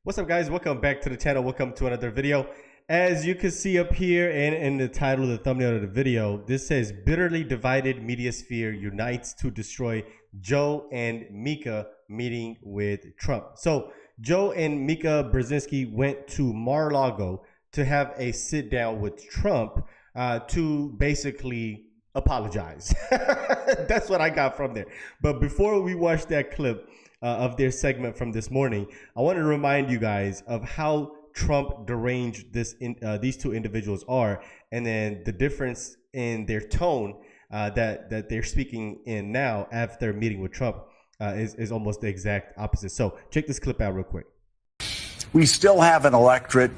What's up, guys? Welcome back to the channel. Welcome to another video. As you can see up here and in the title of the thumbnail of the video, this says bitterly divided media sphere unites to destroy Joe and Mika meeting with Trump. So Joe and Mika Brzezinski went to Mar-a-Lago to have a sit down with Trump to basically apologize. That's what I got from there. But before we watch that clip of their segment from this morning, I want to remind you guys of how Trump deranged these two individuals are, and then the difference in their tone that they're speaking in now after meeting with Trump is almost the exact opposite. So check this clip out real quick. We still have an electorate,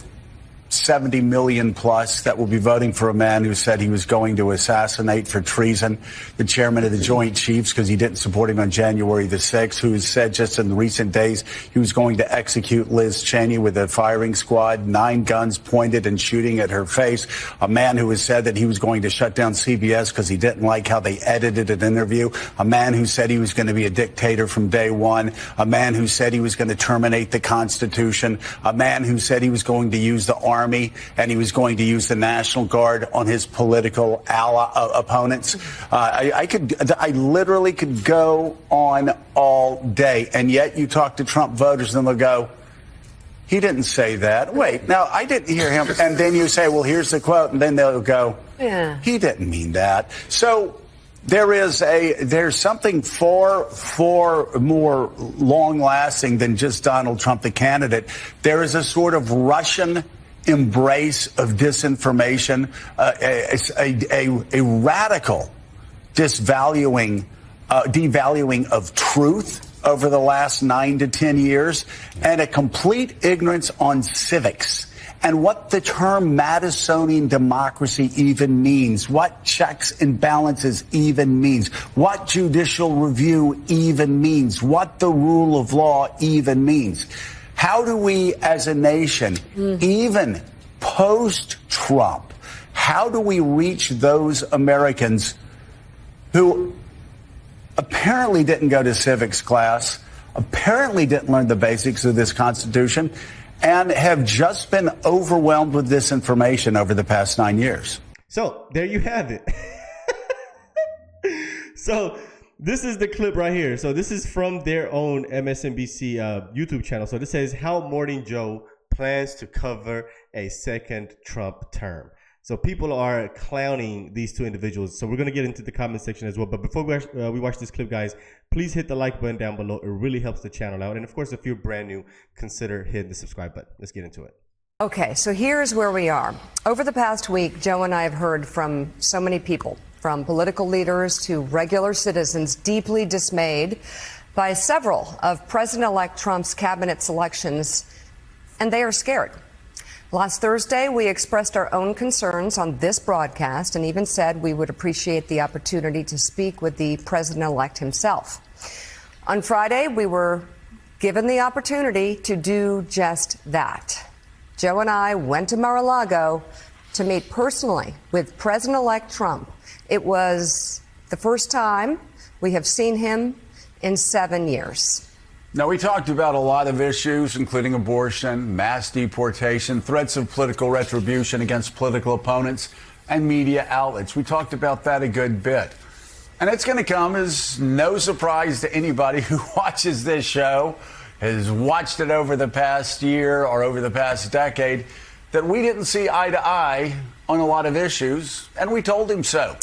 70 million plus, that will be voting for a man who said he was going to assassinate for treason the chairman of the Joint Chiefs because he didn't support him on January the 6th, who said just in recent days he was going to execute Liz Cheney with a firing squad, 9 guns pointed and shooting at her face. A man who has said that he was going to shut down CBS because he didn't like how they edited an interview. A man who said he was going to be a dictator from day one. A man who said he was going to terminate the Constitution. A man who said he was going to use the army and he was going to use the National Guard on his political opponents. I literally could go on all day. And yet you talk to Trump voters and they'll go, he didn't say that. Wait, now I didn't hear him. And then you say, well, here's the quote. And then they'll go, yeah, he didn't mean that. So there's something far more long-lasting than just Donald Trump, the candidate. There is a sort of Russian embrace of disinformation, a radical devaluing of truth over the last 9 to 10 years, and a complete ignorance on civics and what the term Madisonian democracy even means, what checks and balances even means, what judicial review even means, what the rule of law even means. How do we as a nation, even post-Trump, how do we reach those Americans who apparently didn't go to civics class, apparently didn't learn the basics of this Constitution, and have just been overwhelmed with this information over the past 9 years? So there you have it. So this is the clip right here. So this is from their own MSNBC YouTube channel. So this says how Morning Joe plans to cover a second Trump term. So people are clowning these two individuals. So we're going to get into the comment section as well. But before we watch this clip, guys, please hit the like button down below. It really helps the channel out. And of course, if you're brand new, consider hitting the subscribe button. Let's get into it. Okay, so here's where we are. Over the past week, Joe and I have heard from so many people, from political leaders to regular citizens, deeply dismayed by several of President-elect Trump's cabinet selections, and they are scared. Last Thursday, we expressed our own concerns on this broadcast and even said we would appreciate the opportunity to speak with the president-elect himself. On Friday, we were given the opportunity to do just that. Joe and I went to Mar-a-Lago to meet personally with President-elect Trump. It was the first time we have seen him in 7 years. Now, we talked about a lot of issues, including abortion, mass deportation, threats of political retribution against political opponents, and media outlets. We talked about that a good bit. And it's going to come as no surprise to anybody who watches this show, has watched it over the past year or over the past decade, that we didn't see eye to eye on a lot of issues, and we told him so.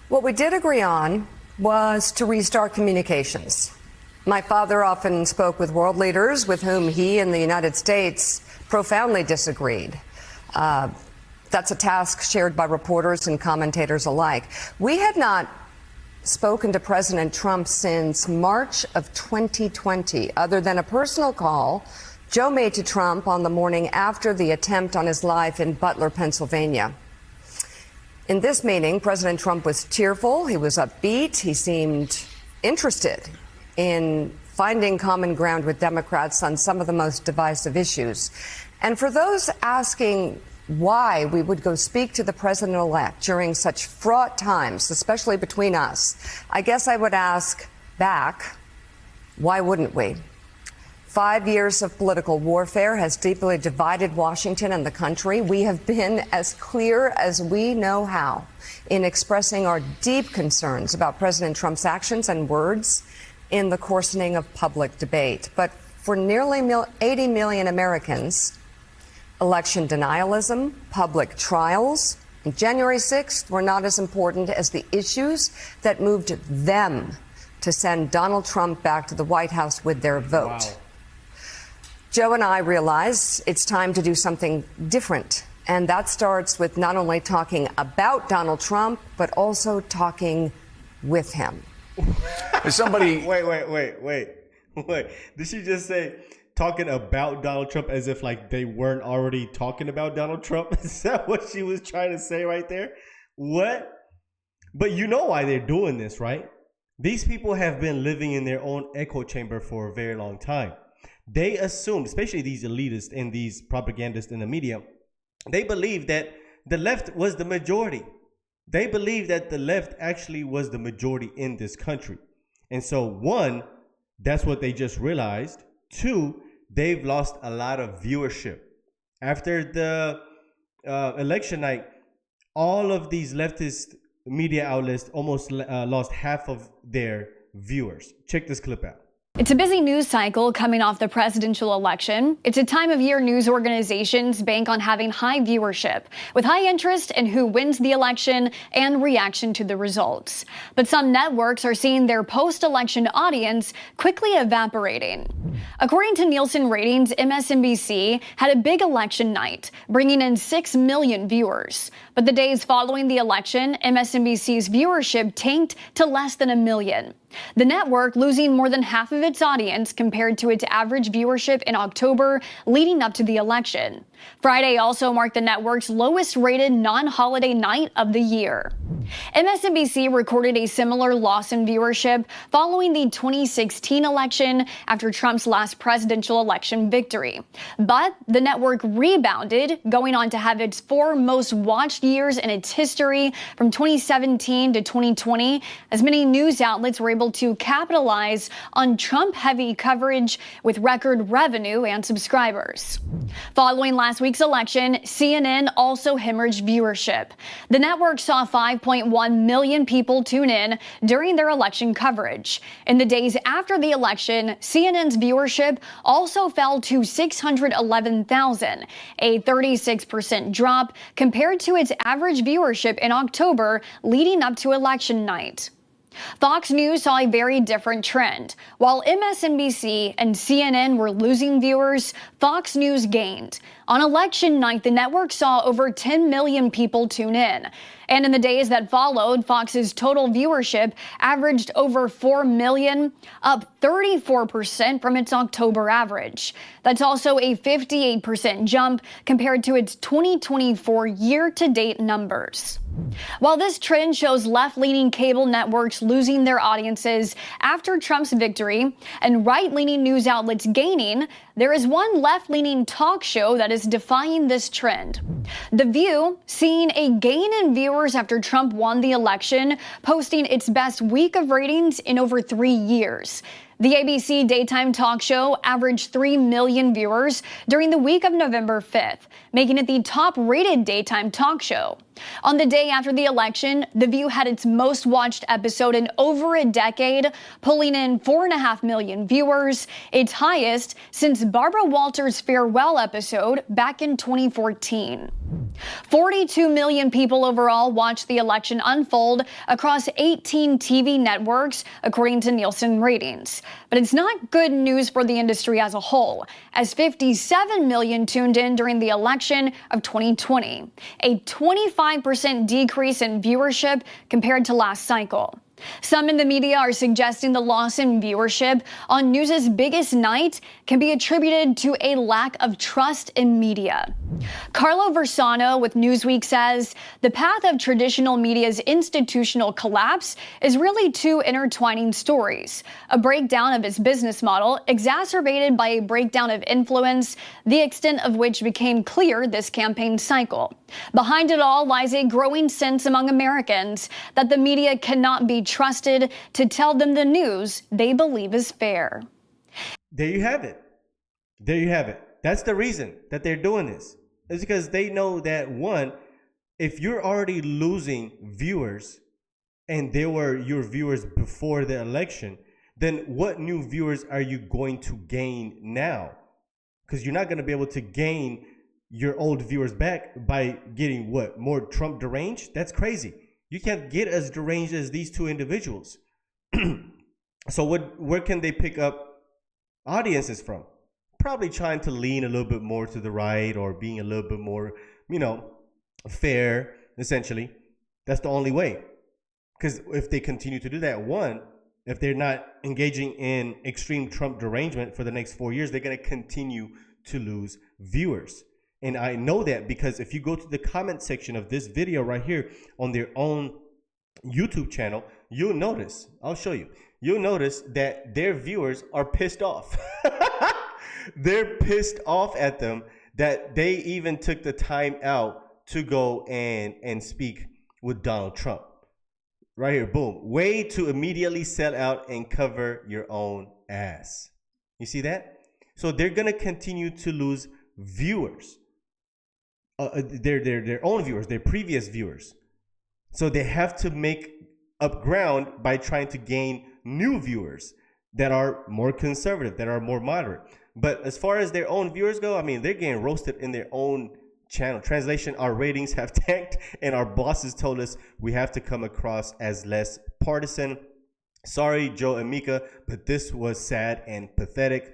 What we did agree on was to restart communications. My father often spoke with world leaders with whom he and the United States profoundly disagreed. That's a task shared by reporters and commentators alike. We had not spoken to President Trump since March of 2020, other than a personal call Joe made to Trump on the morning after the attempt on his life in Butler, Pennsylvania. In this meeting, President Trump was cheerful, he was upbeat, he seemed interested in finding common ground with Democrats on some of the most divisive issues. And for those asking why we would go speak to the president-elect during such fraught times, especially between us, I guess I would ask back, why wouldn't we? 5 years of political warfare has deeply divided Washington and the country. We have been as clear as we know how in expressing our deep concerns about President Trump's actions and words in the coarsening of public debate. But for nearly 80 million Americans, election denialism, public trials, and January 6th were not as important as the issues that moved them to send Donald Trump back to the White House with their vote. Wow. Joe and I realize it's time to do something different. And that starts with not only talking about Donald Trump, but also talking with him. Somebody. Wait. Did she just say talking about Donald Trump as if like they weren't already talking about Donald Trump? Is that what she was trying to say right there? What? But you know why they're doing this, right? These people have been living in their own echo chamber for a very long time. They assume, especially these elitists and these propagandists in the media, they believe that the left was the majority. They believe that the left actually was the majority in this country. And so, one, that's what they just realized. Two, they've lost a lot of viewership. After the election night, all of these leftist media outlets almost lost half of their viewers. Check this clip out. It's a busy news cycle coming off the presidential election. It's a time of year news organizations bank on having high viewership, with high interest in who wins the election and reaction to the results. But some networks are seeing their post-election audience quickly evaporating. According to Nielsen ratings, MSNBC had a big election night, bringing in 6 million viewers. But the days following the election, MSNBC's viewership tanked to less than 1 million. The network losing more than half of its audience compared to its average viewership in October leading up to the election. Friday also marked the network's lowest rated non-holiday night of the year. MSNBC recorded a similar loss in viewership following the 2016 election after Trump's last presidential election victory. But the network rebounded, going on to have its 4 most watched years in its history from 2017 to 2020, as many news outlets were able to capitalize on Trump-heavy coverage with record revenue and subscribers. Following last week's election, CNN also hemorrhaged viewership. The network saw 5.1 million people tune in during their election coverage. In the days after the election, CNN's viewership also fell to 611,000, a 36% drop compared to its average viewership in October leading up to election night. Fox News saw a very different trend. While MSNBC and CNN were losing viewers, Fox News gained. On election night, the network saw over 10 million people tune in. And in the days that followed, Fox's total viewership averaged over 4 million, up 34% from its October average. That's also a 58% jump compared to its 2024 year-to-date numbers. While this trend shows left-leaning cable networks losing their audiences after Trump's victory and right-leaning news outlets gaining, there is one left-leaning talk show that is defying this trend. The View, seeing a gain in viewers after Trump won the election, posting its best week of ratings in over 3 years. The ABC daytime talk show averaged 3 million viewers during the week of November 5th, making it the top-rated daytime talk show. On the day after the election, The View had its most watched episode in over a decade, pulling in 4.5 million viewers, its highest since Barbara Walters' farewell episode back in 2014. 42 million people overall watched the election unfold across 18 TV networks, according to Nielsen ratings. But it's not good news for the industry as a whole, as 57 million tuned in during the election of 2020, a 25% decrease in viewership compared to last cycle. Some in the media are suggesting the loss in viewership on news's biggest night can be attributed to a lack of trust in media. Carlo Versano with Newsweek says the path of traditional media's institutional collapse is really 2 intertwining stories: a breakdown of its business model exacerbated by a breakdown of influence, the extent of which became clear this campaign cycle. Behind it all lies a growing sense among Americans that the media cannot be trusted to tell them the news they believe is fair. There you have it. There you have it. That's the reason that they're doing this. It's because they know that, one, if you're already losing viewers and they were your viewers before the election, then what new viewers are you going to gain now? Because you're not going to be able to gain your old viewers back by getting what? More Trump deranged? That's crazy. You can't get as deranged as these two individuals. So where can they pick up audiences from? Probably trying to lean a little bit more to the right, or being a little bit more, fair, essentially. That's the only way. Because if they continue to do that, one, if they're not engaging in extreme Trump derangement for the next 4 years, they're going to continue to lose viewers. And I know that because if you go to the comment section of this video right here on their own YouTube channel, you'll notice, I'll show you, you'll notice that their viewers are pissed off. They're pissed off at them that they even took the time out to go and speak with Donald Trump. Right here, boom. Way to immediately sell out and cover your own ass. You see that? So they're going to continue to lose viewers. Their own viewers, their previous viewers. So they have to make up ground by trying to gain new viewers that are more conservative, that are more moderate. But as far as their own viewers go, I mean, they're getting roasted in their own channel. Translation, our ratings have tanked and our bosses told us we have to come across as less partisan. Sorry, Joe and Mika, but this was sad and pathetic.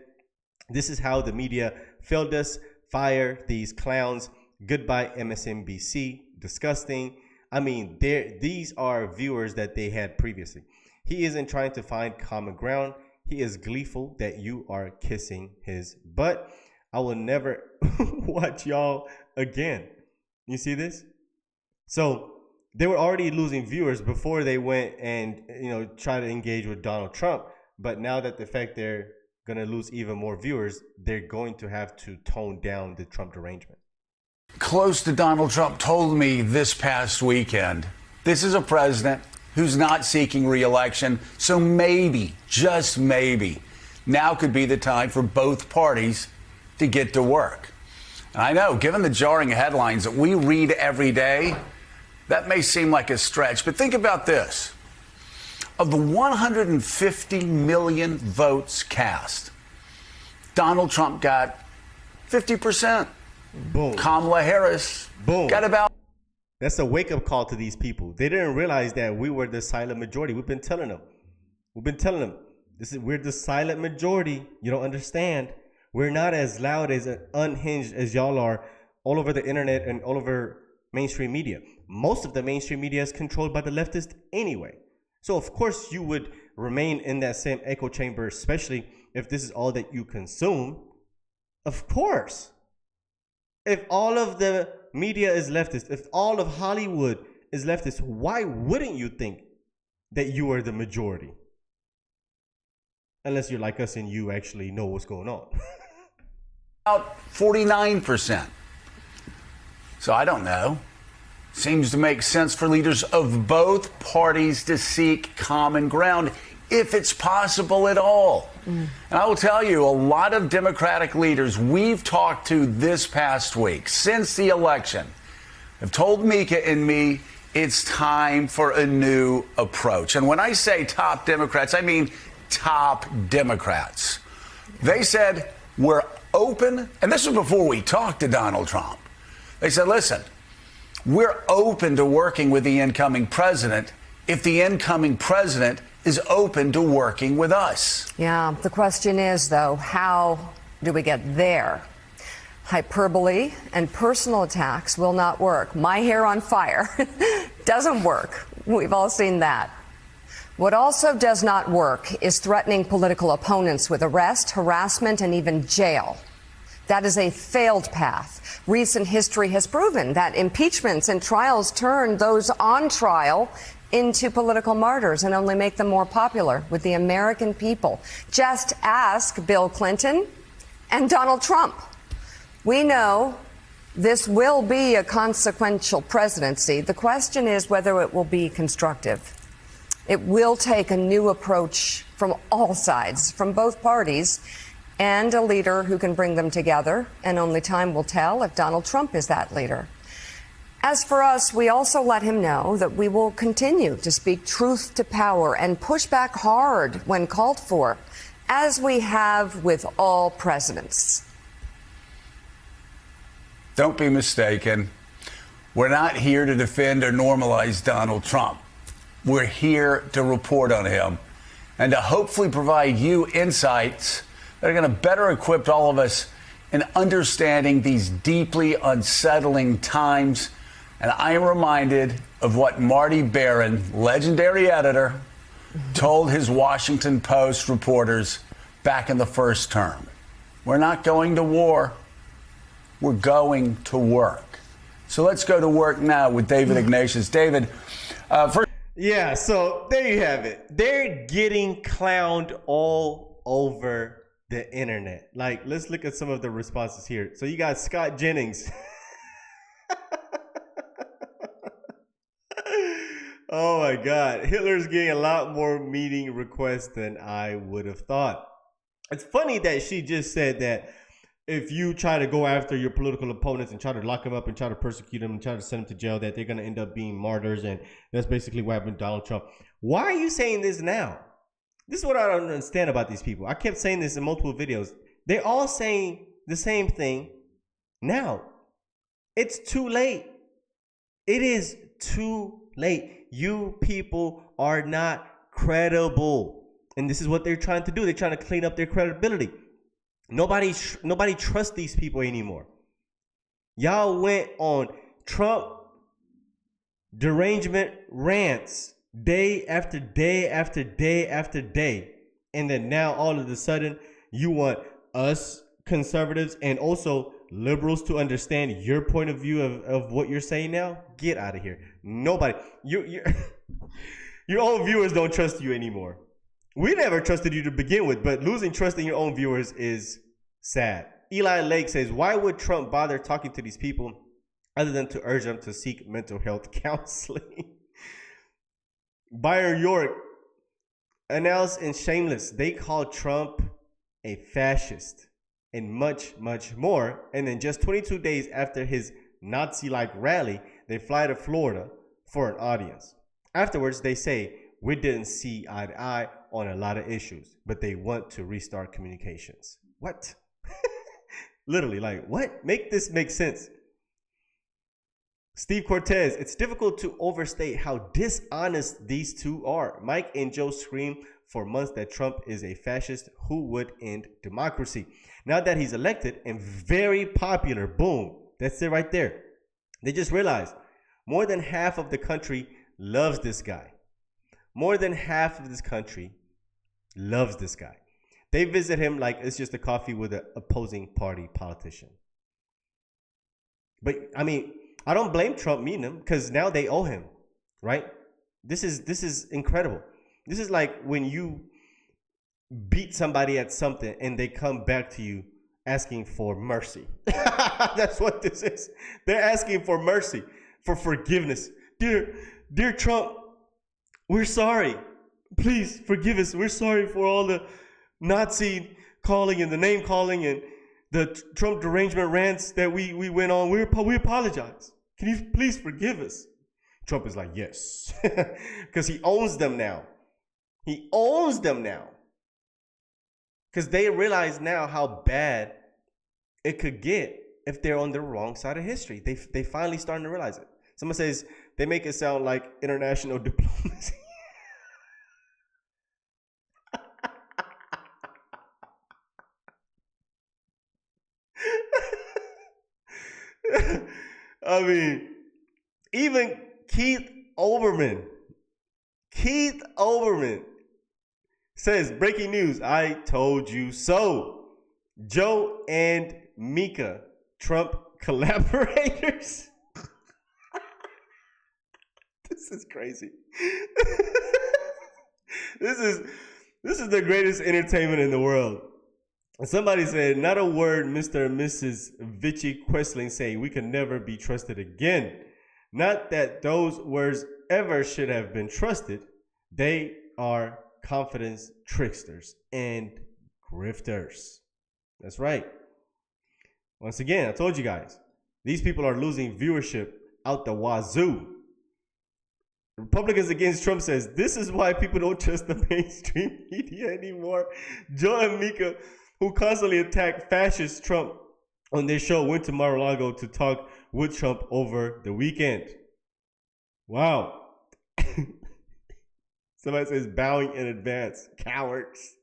This is how the media failed us. Fire these clowns. Goodbye, MSNBC. Disgusting. I mean, these are viewers that they had previously. He isn't trying to find common ground. He is gleeful that you are kissing his butt. I will never watch y'all again. You see this? So they were already losing viewers before they went and try to engage with Donald Trump. But now that the fact they're going to lose even more viewers, they're going to have to tone down the Trump derangement. Close to Donald Trump told me this past weekend, this is a president who's not seeking re-election, so maybe, just maybe, now could be the time for both parties to get to work. And I know, given the jarring headlines that we read every day, that may seem like a stretch, but think about this. Of the 150 million votes cast, Donald Trump got 50%. Boom. Kamala Harris got about. That's a wake-up call to these people. They didn't realize that we were the silent majority. We've been telling them. We're the silent majority. You don't understand. We're not as loud, as unhinged as y'all are all over the internet and all over mainstream media. Most of the mainstream media is controlled by the leftists anyway. So of course you would remain in that same echo chamber, especially if this is all that you consume. Of course. If all of the media is leftist, if all of Hollywood is leftist, why wouldn't you think that you are the majority? Unless you're like us and you actually know what's going on. About 49%. So I don't know. Seems to make sense for leaders of both parties to seek common ground, if it's possible at all. And I will tell you, a lot of Democratic leaders we've talked to this past week, since the election, have told Mika and me it's time for a new approach. And when I say top Democrats, I mean top Democrats. They said, we're open, and this was before we talked to Donald Trump. They said, listen, we're open to working with the incoming president if the incoming president is open to working with us. Yeah, the question is, though, how do we get there? Hyperbole and personal attacks will not work. My hair on fire doesn't work. We've all seen that. What also does not work is threatening political opponents with arrest, harassment, and even jail. That is a failed path. Recent history has proven that impeachments and trials turn those on trial into political martyrs and only make them more popular with the American people. Just ask Bill Clinton and Donald Trump. We know this will be a consequential presidency. The question is whether it will be constructive. It will take a new approach from all sides, from both parties, and a leader who can bring them together, and only time will tell if Donald Trump is that leader. As for us, we also let him know that we will continue to speak truth to power and push back hard when called for, as we have with all presidents. Don't be mistaken. We're not here to defend or normalize Donald Trump. We're here to report on him and to hopefully provide you insights that are going to better equip all of us in understanding these deeply unsettling times. And I am reminded of what Marty Baron, legendary editor, told his Washington Post reporters back in the first term. We're not going to war. We're going to work. So let's go to work now with David Ignatius. David, first. Yeah, so there you have it. They're getting clowned all over the internet. Like, let's look at some of the responses here. So you got Scott Jennings. Oh my God. Hitler's getting a lot more meeting requests than I would have thought. It's funny that she just said that if you try to go after your political opponents and try to lock them up and try to persecute them and try to send them to jail, that they're going to end up being martyrs. And that's basically what happened to Donald Trump. Why are you saying this now? This is what I don't understand about these people. I kept saying this in multiple videos. They're all saying the same thing now. It's too late. It is too late. You people are not credible. And this is what they're trying to do. They're trying to clean up their credibility. Nobody trusts these people anymore. Y'all went on Trump derangement rants day after day after day after day. And then now all of a sudden you want us conservatives and also liberals to understand your point of view of what you're saying now. Get out of here. Nobody. Your own viewers don't trust you anymore. We never trusted you to begin with, but losing trust in your own viewers is sad. Eli Lake says, why would Trump bother talking to these people other than to urge them to seek mental health counseling? Byron York announced in Shameless, they call Trump a fascist and much, much more. And then just 22 days after his Nazi-like rally, they fly to Florida for an audience. Afterwards, they say, we didn't see eye to eye on a lot of issues, but they want to restart communications. What? Literally, like, what? Make this make sense. Steve Cortez, it's difficult to overstate how dishonest these two are. Mike and Joe screamed for months that Trump is a fascist who would end democracy. Now that he's elected and very popular, boom, that's it right there. They just realized more than half of the country loves this guy. More than half of this country loves this guy. They visit him like it's just a coffee with an opposing party politician. But I mean, I don't blame Trump meeting him because now they owe him, right? This is incredible. This is like when you beat somebody at something and they come back to you asking for mercy. That's what this is. They're asking for mercy, for forgiveness. Dear Trump, we're sorry. Please forgive us. We're sorry for all the Nazi calling and the name calling and the Trump derangement rants that we went on. We apologize. Can you please forgive us? Trump is like, yes. Because he owns them now. He owns them now. Because they realize now how bad it could get if they're on the wrong side of history. They finally starting to realize it. Someone says they make it sound like international diplomacy. I mean, even Keith Olbermann says, breaking news, I told you so. Joe and Mika, Trump collaborators. This is crazy. This is the greatest entertainment in the world. Somebody said, not a word, Mr. and Mrs. Vichy Quisling saying we can never be trusted again. Not that those words ever should have been trusted. They are confidence tricksters and grifters. That's right. Once again, I told you guys, these people are losing viewership out the wazoo. Republicans Against Trump says, this is why people don't trust the mainstream media anymore. Joe and Mika, who constantly attack fascist Trump on their show, went to Mar-a-Lago to talk with Trump over the weekend. Wow. Somebody says, bowing in advance. Cowards.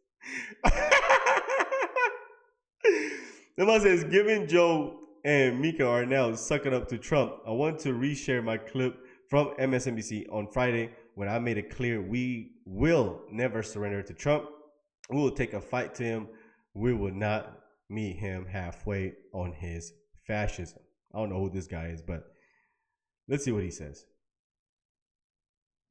Somebody says, given Joe and Mika are now sucking up to Trump, I want to reshare my clip from MSNBC on Friday when I made it clear we will never surrender to Trump. We will take a fight to him. We will not meet him halfway on his fascism. I don't know who this guy is, but let's see what he says.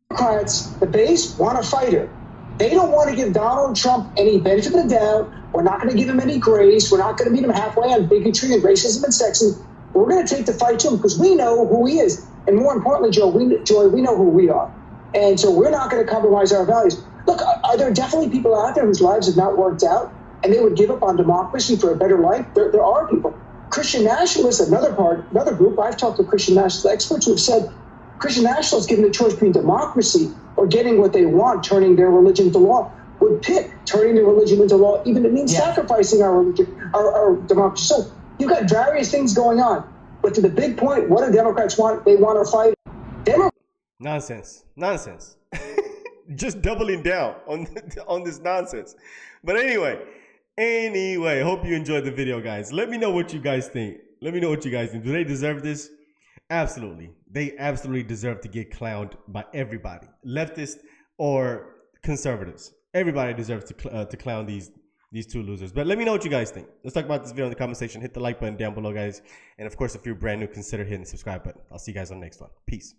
Democrats, the base, want a fighter. They don't want to give Donald Trump any benefit of the doubt. We're not going to give him any grace. We're not going to meet him halfway on bigotry and racism and sexism. We're going to take the fight to him because we know who he is. And more importantly, Joy, we know who we are. And so we're not going to compromise our values. Look, are there definitely people out there whose lives have not worked out and they would give up on democracy for a better life? There are people. Christian nationalists, another group, I've talked to Christian nationalist experts who have said Christian nationalists, given the choice between democracy or getting what they want, turning their religion into law, would pick turning their religion into law, even if it means sacrificing our religion, our democracy. So you've got various things going on. But to the big point, what do Democrats want? They want to fight. Nonsense. Just doubling down on this nonsense. But anyway, hope you enjoyed the video, guys. Let me know what you guys think. Do they deserve this? Absolutely. They absolutely deserve to get clowned by everybody, leftists or conservatives. Everybody deserves to clown these two losers. But let me know what you guys think. Let's talk about this video in the comment section. Hit the like button down below, guys. And of course, if you're brand new, consider hitting the subscribe button. I'll see you guys on the next one. Peace.